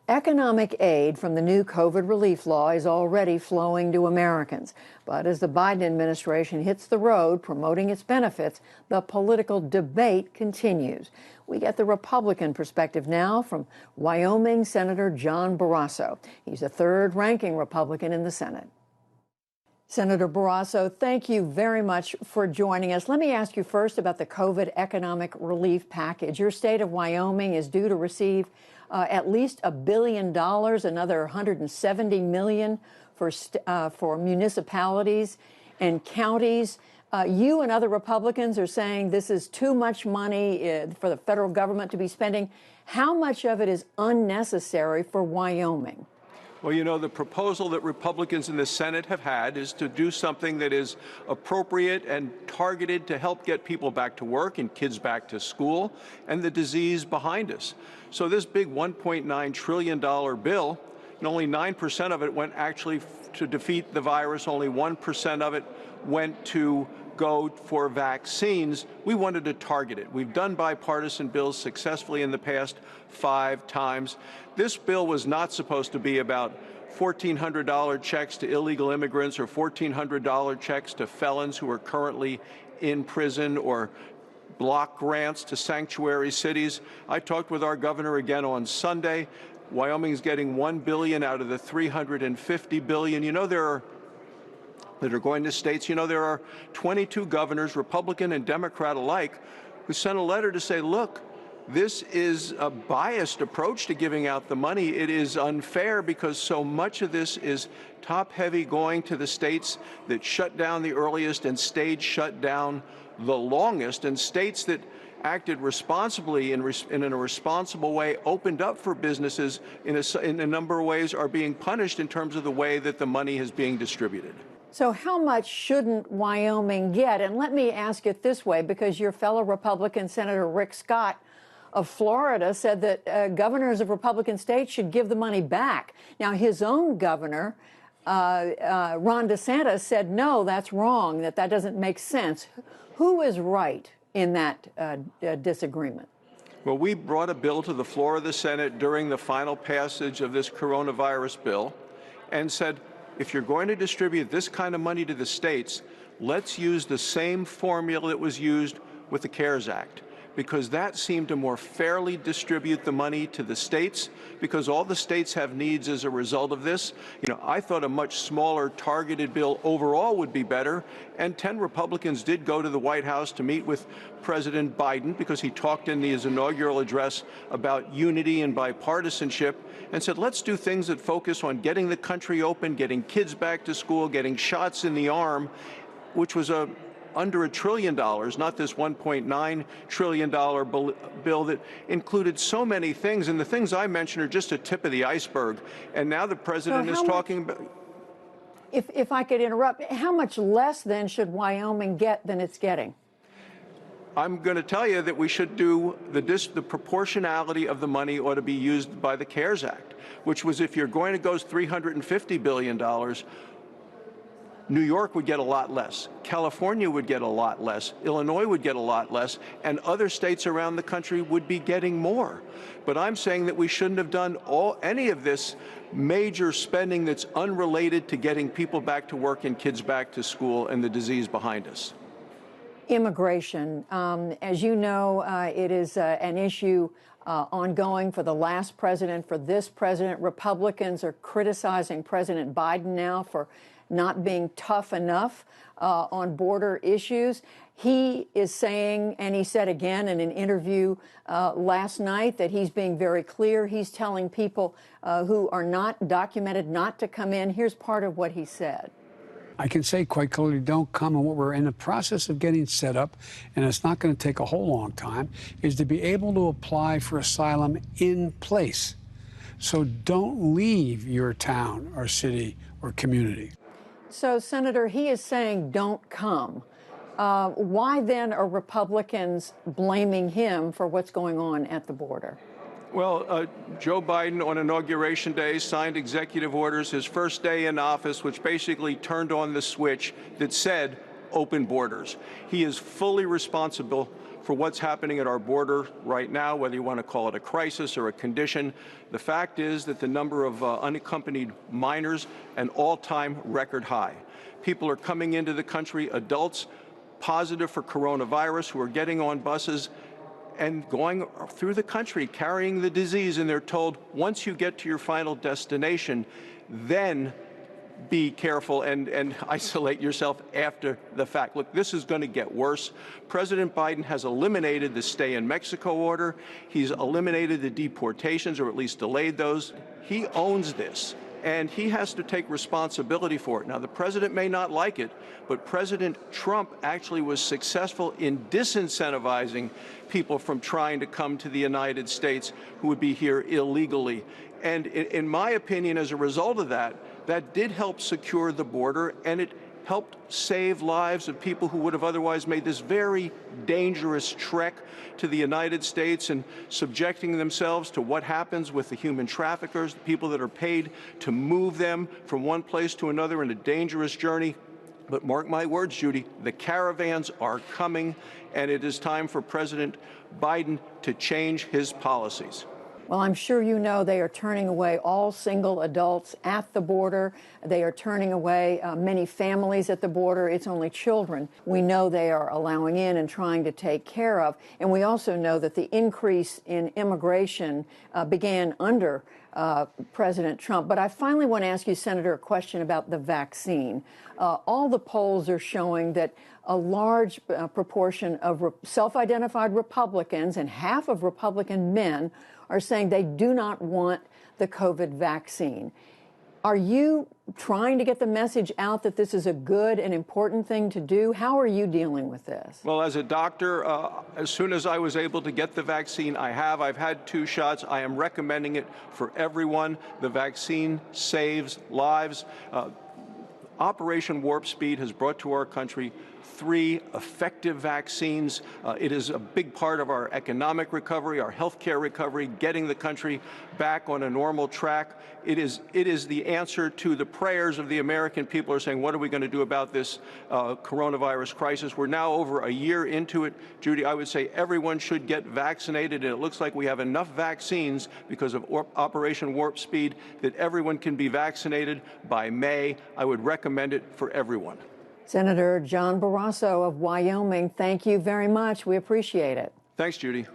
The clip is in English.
Economic aid from the new COVID relief law is already flowing to Americans. But as the Biden administration hits the road promoting its benefits, the political debate continues. We get the Republican perspective now from Wyoming Senator John Barrasso. He's the third-ranking Republican in the Senate. Senator Barrasso, thank you very much for joining us. Let me ask you first about the COVID economic relief package. Your state of Wyoming is due to receive at least $1 billion, another $170 million for municipalities and counties. You and other Republicans are saying this is too much money for the federal government to be spending. How much of it is unnecessary for Wyoming? Well, you know, the proposal that Republicans in the Senate have had is to do something that is appropriate and targeted to help get people back to work and kids back to school and the disease behind us. So this big $1.9 trillion bill, and only 9% of it went actually to defeat the virus, only 1% of it went to go for vaccines. We wanted to target it. We've done bipartisan bills successfully in the past 5 times. This bill was not supposed to be about $1,400 checks to illegal immigrants or $1,400 checks to felons who are currently in prison or block grants to sanctuary cities. I talked with our governor again on Sunday. Wyoming's getting $1 billion out of the $350 billion. You know, that are going to states. You know, there are 22 governors, Republican and Democrat alike, who sent a letter to say, look, this is a biased approach to giving out the money. It is unfair because so much of this is top-heavy going to the states that shut down the earliest and stayed shut down the longest, and states that acted responsibly in a responsible way, opened up for businesses in a number of ways, are being punished in terms of the way that the money is being distributed. So how much shouldn't Wyoming get? And let me ask it this way, because your fellow Republican Senator Rick Scott of Florida said that governors of Republican states should give the money back. Now, his own governor, Ron DeSantis, said, no, that's wrong, that doesn't make sense. Who is right in that disagreement? Well, we brought a bill to the floor of the Senate during the final passage of this coronavirus bill and said, if you're going to distribute this kind of money to the states, let's use the same formula that was used with the CARES Act, because that seemed to more fairly distribute the money to the states, because all the states have needs as a result of this. You know, I thought a much smaller targeted bill overall would be better, and 10 Republicans did go to the White House to meet with President Biden because he talked in his inaugural address about unity and bipartisanship and said, let's do things that focus on getting the country open, getting kids back to school, getting shots in the arm, which was under $1 trillion, not this $1.9 trillion bill that included so many things. And the things I mentioned are just a tip of the iceberg. And now the president is talking about... If I could interrupt, how much less then should Wyoming get than it's getting? I'm going to tell you that we should do the proportionality of the money ought to be used by the CARES Act, which was if you're going to go $350 billion, New York would get a lot less, California would get a lot less, Illinois would get a lot less, and other states around the country would be getting more. But I'm saying that we shouldn't have done any of this major spending that's unrelated to getting people back to work and kids back to school and the disease behind us. Immigration, as you know, it is an issue ongoing for the last president, for this president. Republicans are criticizing President Biden now for not being tough enough on border issues. He is saying, and he said again in an interview last night, that he's being very clear. He's telling people who are not documented not to come in. Here's part of what he said. I can say quite clearly, don't come. And what we're in the process of getting set up, and it's not going to take a whole long time, is to be able to apply for asylum in place. So don't leave your town or city or community. So, Senator, he is saying don't come. Why then are Republicans blaming him for what's going on at the border? Well, Joe Biden on Inauguration Day signed executive orders his first day in office, which basically turned on the switch that said open borders. He is fully responsible for what's happening at our border right now, whether you want to call it a crisis or a condition. The fact is that the number of unaccompanied minors, an all-time record high. People are coming into the country, adults positive for coronavirus, who are getting on buses and going through the country carrying the disease, and they're told, once you get to your final destination, then be careful and isolate yourself after the fact. Look, this is going to get worse. President Biden has eliminated the stay in Mexico order. He's eliminated the deportations, or at least delayed those. He owns this, and he has to take responsibility for it. Now, the president may not like it, but President Trump actually was successful in disincentivizing people from trying to come to the United States who would be here illegally. And in my opinion, as a result of that, that did help secure the border, and it helped save lives of people who would have otherwise made this very dangerous trek to the United States and subjecting themselves to what happens with the human traffickers, the people that are paid to move them from one place to another in a dangerous journey. But mark my words, Judy, the caravans are coming, and it is time for President Biden to change his policies. Well, I'm sure you know they are turning away all single adults at the border. They are turning away many families at the border. It's only children we know they are allowing in and trying to take care of. And we also know that the increase in immigration began under President Trump. But I finally want to ask you, Senator, a question about the vaccine. All the polls are showing that a large proportion of self-identified Republicans and half of Republican men are saying they do not want the COVID vaccine. Are you trying to get the message out that this is a good and important thing to do? How are you dealing with this? Well, as a doctor, as soon as I was able to get the vaccine, I've had 2 shots. I am recommending it for everyone. The vaccine saves lives. Operation Warp Speed has brought to our country 3 effective vaccines. It is a big part of our economic recovery, our healthcare recovery, getting the country back on a normal track. It is the answer to the prayers of the American people who are saying, what are we going to do about this coronavirus crisis? We're now over a year into it. Judy, I would say everyone should get vaccinated, and it looks like we have enough vaccines because of Operation Warp Speed that everyone can be vaccinated by May. I would recommend it for everyone. Senator John Barrasso of Wyoming, thank you very much. We appreciate it. Thanks, Judy.